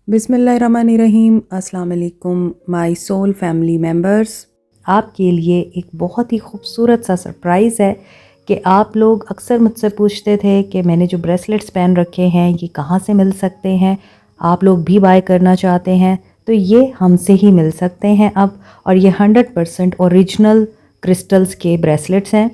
बिस्मिल्लाहिर्रहमानिर्रहीम। अस्सलाम वालेकुम माय सोल फैमिली मेम्बर्स। आपके लिए एक बहुत ही खूबसूरत सा सरप्राइज़ है कि आप लोग अक्सर मुझसे पूछते थे कि मैंने जो ब्रेसलेट्स पहन रखे हैं ये कहाँ से मिल सकते हैं, आप लोग भी बाय करना चाहते हैं तो ये हमसे ही मिल सकते हैं अब। और ये 100% ओरिजिनल क्रिस्टल्स के ब्रेसलेट्स हैं।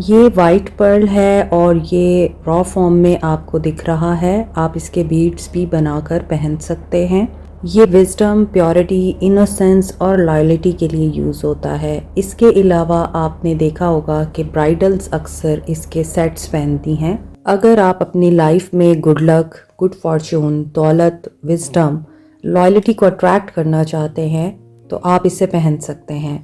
ये वाइट पर्ल है और ये रॉ फॉर्म में आपको दिख रहा है। आप इसके बीड्स भी बनाकर पहन सकते हैं। ये विजडम, प्योरिटी, इनोसेंस और लॉयल्टी के लिए यूज़ होता है। इसके अलावा आपने देखा होगा कि ब्राइडल्स अक्सर इसके सेट्स पहनती हैं। अगर आप अपनी लाइफ में गुड लक, गुड फॉर्च्यून, दौलत, विजडम, लॉयल्टी को अट्रैक्ट करना चाहते हैं तो आप इसे पहन सकते हैं।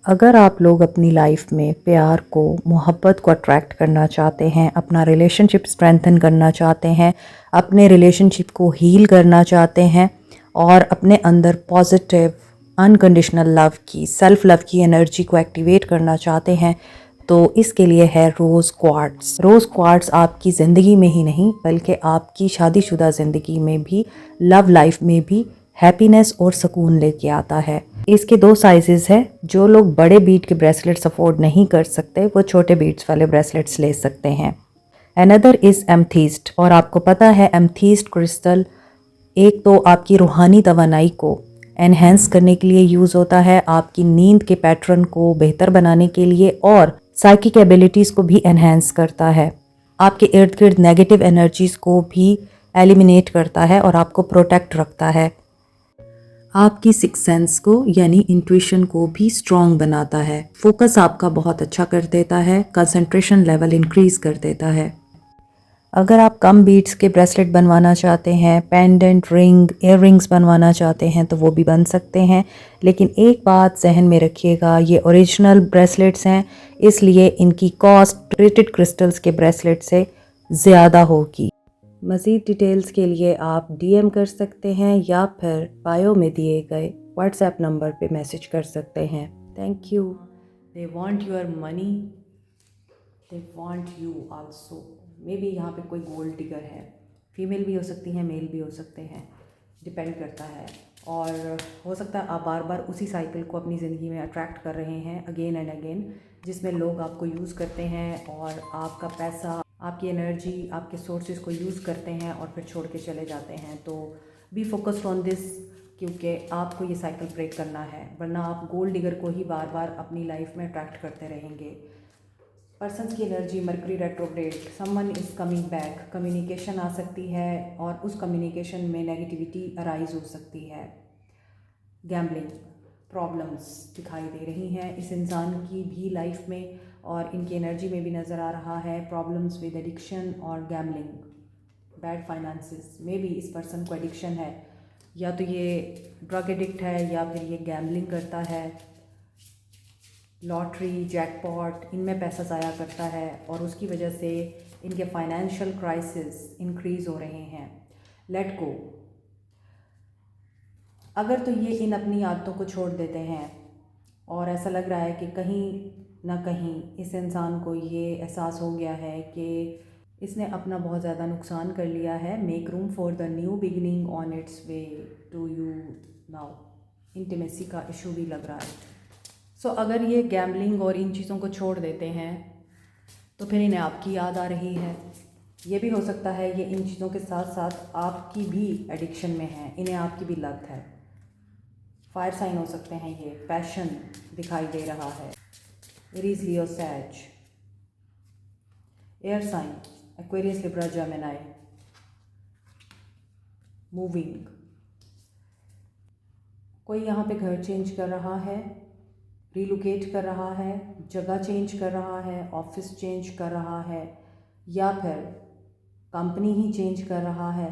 अगर आप लोग अपनी लाइफ में प्यार को, मोहब्बत को अट्रैक्ट करना चाहते हैं, अपना रिलेशनशिप स्ट्रेंथन करना चाहते हैं, अपने रिलेशनशिप को हील करना चाहते हैं और अपने अंदर पॉजिटिव अनकंडीशनल लव की, सेल्फ लव की एनर्जी को एक्टिवेट करना चाहते हैं तो इसके लिए है रोज़ क्वार्ट्स। रोज़ क्वार्ट्स आपकी ज़िंदगी में ही नहीं बल्कि आपकी शादीशुदा ज़िंदगी में भी, लव लाइफ में भी हैप्पीनेस और सुकून लेके आता है। इसके 2 साइजेस हैं। जो लोग बड़े बीट के ब्रेसलेट्स अफोर्ड नहीं कर सकते वो छोटे बीट्स वाले ब्रेसलेट्स ले सकते हैं। Another is amethyst. और आपको पता है एमथीस्ट क्रिस्टल एक तो आपकी रूहानी तवानाई को एनहेंस करने के लिए यूज़ होता है, आपकी नींद के पैटर्न को बेहतर बनाने के लिए और साइकिक एबिलिटीज़ को भी एनहेंस करता है। आपके इर्द गिर्द नेगेटिव एनर्जीज़ को भी एलिमिनेट करता है और आपको प्रोटेक्ट रखता है। आपकी सिक्स सेंस को यानी इंट्यूशन को भी स्ट्रॉन्ग बनाता है। फोकस आपका बहुत अच्छा कर देता है, कंसंट्रेशन लेवल इंक्रीज कर देता है। अगर आप कम बीट्स के ब्रेसलेट बनवाना चाहते हैं, पेंडेंट, रिंग, इयर रिंग्स बनवाना चाहते हैं तो वो भी बन सकते हैं। लेकिन एक बात जहन में रखिएगा, ये ओरिजिनल ब्रेसलेट्स हैं इसलिए इनकी कॉस्ट ट्रीटेड क्रिस्टल्स के ब्रेसलेट से ज़्यादा होगी। मज़ीद डिटेल्स के लिए आप डीएम कर सकते हैं या फिर बायो में दिए गए व्हाट्सएप नंबर पे मैसेज कर सकते हैं। Thank you. They want your money, they want you also. May be यहाँ पे कोई गोल्ड डिगर है, फीमेल भी हो सकती हैं, मेल भी हो सकते हैं, डिपेंड करता है। और हो सकता है आप बार बार उसी साइकिल को अपनी ज़िंदगी में अट्रैक्ट कर रहे हैं अगेन एंड अगेन, जिसमें लोग आपको यूज़ करते हैं और आपका पैसा, आपकी एनर्जी, आपके सोर्सेज को यूज़ करते हैं और फिर छोड़ के चले जाते हैं। तो बी फोकस्ड ऑन दिस, क्योंकि आपको ये साइकिल ब्रेक करना है, वरना आप गोल्ड डिगर को ही बार बार अपनी लाइफ में अट्रैक्ट करते रहेंगे। पर्सन्स की energy, mercury retrograde, someone is coming back, communication आ सकती है और उस कम्युनिकेशन में नेगेटिविटी अराइज हो सकती है। गैम्बलिंग प्रॉब्लम्स दिखाई दे रही हैं इस इंसान की भी लाइफ में और इनकी एनर्जी में भी नज़र आ रहा है। प्रॉब्लम्स विद एडिक्शन और गैम्बलिंग, बैड फाइनेंसिस में भी इस पर्सन को एडिक्शन है, या तो ये ड्रग एडिक्ट है या फिर ये गैम्बलिंग करता है। लॉटरी, जैकपॉट, इनमें पैसा ज़ाया करता है और उसकी वजह से इनके फाइनेंशियल क्राइसिस इंक्रीज़ हो रहे हैं। Let go. अगर तो ये इन अपनी आदतों को छोड़ देते हैं और ऐसा लग रहा है कि कहीं ना कहीं इस इंसान को ये एहसास हो गया है कि इसने अपना बहुत ज़्यादा नुकसान कर लिया है, make room for the new beginning on its way to you now. Intimacy का इशू भी लग रहा है। सो अगर ये गैम्बलिंग और इन चीज़ों को छोड़ देते हैं तो फिर इन्हें आपकी याद आ रही है। ये भी हो सकता है ये इन चीज़ों के साथ साथ आपकी भी एडिक्शन में है, इन्हें आपकी भी लत है। फायर साइन हो सकते हैं ये, पैशन दिखाई दे रहा है। Aries, Leo, Sag. Air sign Aquarius, Libra, Gemini. Moving, कोई यहाँ पे घर चेंज कर रहा है, रिलोकेट कर रहा है, जगह चेंज कर रहा है, ऑफिस चेंज कर रहा है या फिर कंपनी ही चेंज कर रहा है,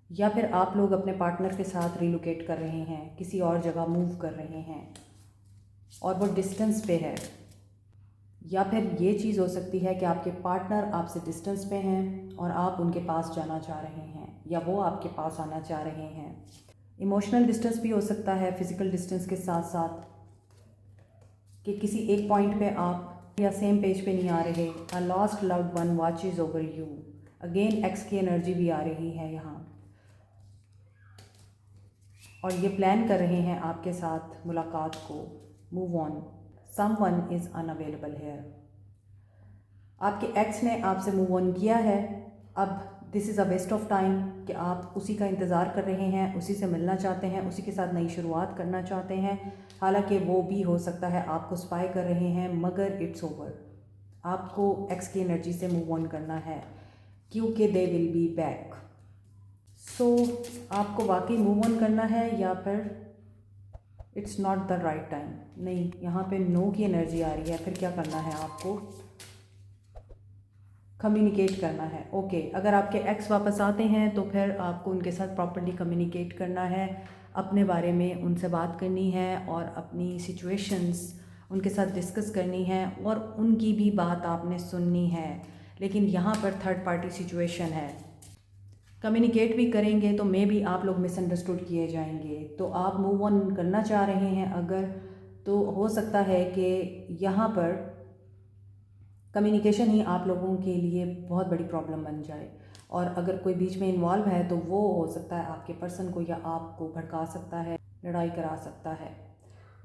या फिर आप लोग अपने पार्टनर के साथ रिलोकेट कर रहे हैं, किसी और जगह मूव कर रहे हैं और वो डिस्टेंस पे है। या फिर ये चीज़ हो सकती है कि आपके पार्टनर आपसे डिस्टेंस पे हैं और आप उनके पास जाना चाह रहे हैं या वो आपके पास आना चाह रहे हैं। इमोशनल डिस्टेंस भी हो सकता है फिज़िकल डिस्टेंस के साथ साथ, कि किसी एक पॉइंट पे आप या सेम पेज पे नहीं आ रहे। A lost loved one watches over you. Again x की एनर्जी भी आ रही है यहाँ। और ये प्लान कर रहे हैं आपके साथ मुलाकात को, move on, someone is unavailable here. आपके एक्स ने आपसे मूव ऑन किया है, अब this is a waste of time कि आप उसी का इंतज़ार कर रहे हैं, उसी से मिलना चाहते हैं, उसी के साथ नई शुरुआत करना चाहते हैं। हालांकि वो भी हो सकता है आपको स्पाई कर रहे हैं, मगर इट्स ओवर। आपको एक्स की एनर्जी से मूव ऑन करना है क्योंकि दे विल बी बैक। सो आपको वाकई मूव ऑन करना है या फिर it's not the right time? नहीं, यहाँ पे नो की एनर्जी आ रही है। फिर क्या करना है आपको? कम्युनिकेट करना है। ओके, अगर आपके एक्स वापस आते हैं तो फिर आपको उनके साथ प्रॉपर्ली कम्युनिकेट करना है, अपने बारे में उनसे बात करनी है और अपनी सिचुएशंस उनके साथ डिस्कस करनी है और उनकी भी बात आपने सुननी है। लेकिन यहाँ पर थर्ड पार्टी सिचुएशन है, कम्युनिकेट भी करेंगे तो मे भी आप लोग मिसअंडरस्टूड किए जाएंगे। तो आप मूव ऑन करना चाह रहे हैं अगर, तो हो सकता है कि यहाँ पर कम्युनिकेशन ही आप लोगों के लिए बहुत बड़ी प्रॉब्लम बन जाए। और अगर कोई बीच में इन्वॉल्व है तो वो हो सकता है आपके पर्सन को या आपको भड़का सकता है, लड़ाई करा सकता है।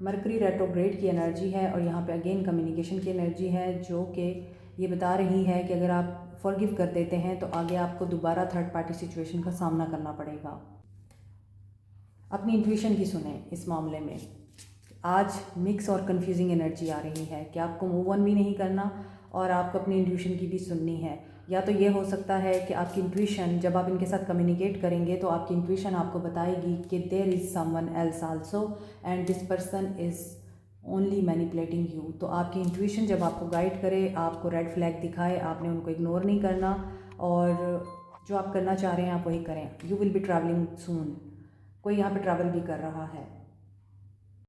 मरकरी रेट्रोग्रेड की एनर्जी है और यहाँ पे अगेन कम्युनिकेशन की एनर्जी है, जो कि ये बता रही है कि अगर आप फॉरगिव कर देते हैं तो आगे आपको दोबारा थर्ड पार्टी सिचुएशन का सामना करना पड़ेगा। अपनी इंट्यूशन की सुने इस मामले में। आज मिक्स और कंफ्यूजिंग एनर्जी आ रही है कि आपको मूव ऑन भी नहीं करना और आपको अपनी इंट्यूशन की भी सुननी है। या तो ये हो सकता है कि आपकी इंट्यूशन, जब आप इनके साथ कम्युनिकेट करेंगे तो आपकी इंट्यूशन आपको बताएगी कि there is someone else also and this person is only manipulating you. तो आपकी इंट्यूशन जब आपको गाइड करे, आपको रेड फ्लैग दिखाए, आपने उनको इग्नोर नहीं करना और जो आप करना चाह रहे हैं आप वही करें। यू विल बी ट्रैवलिंग सून। कोई यहाँ पे ट्रैवल भी कर रहा है।